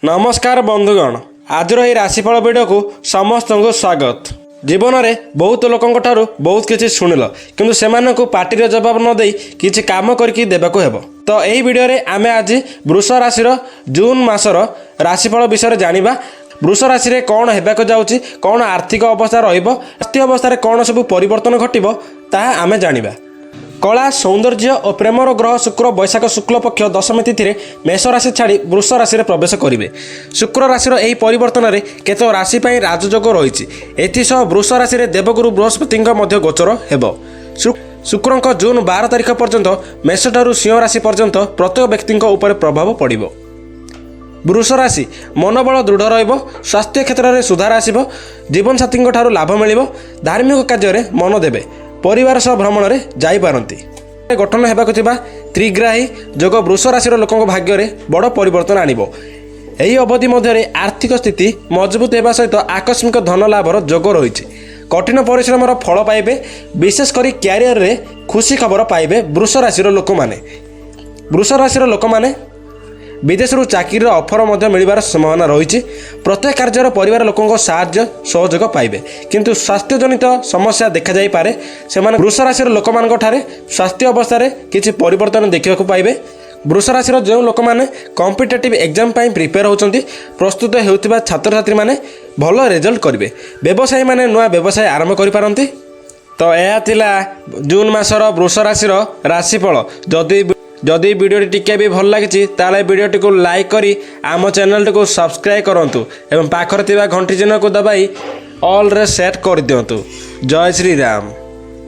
नमस्कार बंधुगण, आज यही राशिफल वीडियो को समस्त को स्वागत। जीवन में बहुत लोकों ठारू बहुत किसी शुणिल किंतु सेमान को पार्टी जवाब न दे किसी काम करके देवाक हेब। तो यही वीडियो रे आमे आज वृष राशि जून मासर राशिफल विषय जानिबा। वृष राशि रे कौन हेबाक जाउची, कौन आर्थिक अवस्था रहिबो, स्वास्थ्य अवस्था कौन सब परिवर्तन घटिबो ताहा आमे जानिबा। कला सौंदर्य और प्रेमर ग्रह शुक्र वैशाख शुक्ल पक्ष दशमी तिथि मेष राशि छाड़ी वृष राशि रे प्रवेश करेंगे। शुक्र राशि यही परिवर्तन में केत राशि राजयोग रही। एसह वृष राशि रे देवगुरु बृहस्पति गोचर हेब। शुक्र जून 12 तारिख पर्यंत मेष ठारू सिंह राशि पर्यंत प्रत्येक व्यक्ति उपर प्रभाव पड़ो। वृष राशि मनोबल दृढ़ रहिबो, स्वास्थ्य क्षेत्र में सुधार आसिबो, जीवन साथी ठारू लाभ मिलिबो, धार्मिक कार्य मन देबे, परिवार सह भ्रमण में जापारती। गठन होगाक त्रिग्राही जोग वृष राशि लोकों भाग्य में बड़ परिवर्तन आणिबो। यही अवधि मध्य आर्थिक स्थिति मजबूत होगा सहित आकस्मिक धन लाभर जोग रही। कठिन परिश्रम फल पाइबे, विशेषकर क्यारियर में खुशी खबर पाइबे। वृष राशि लोक मैंने वृष राशि लोक मैंने विदेश चाकरी ऑफर मिलबार संभावना रही। प्रत्येक कार्य परिवार लोकों साहाय्य सहयोग पाइबे, किंतु स्वास्थ्य जनित समस्या देखा जाई पारे। सेमाने वृष राशि लोक मान स्वास्थ्य अवस्था किसी परिवर्तन देखा पाइबे। वृष राशि जो लोक मैंने कॉम्पिटिटिव एग्जाम प्रिपेयर होती प्रस्तुत होता छात्र छात्री मैंने भल रिजल्ट करेंगे। व्यवसायी मैंने नुआ व्यवसाय आरंभ करें। तो यह थिला जून मासर वृष राशि राशिफल। जदि वीडियो टिके भी भल लगी ताले वीडियो को लाइक करी आम चैनल को सब्सक्राइब करंतु एवं पाखर घंटी चिन्ह को दबाई ऑल रे सेट कर दिंतु। जय श्री राम।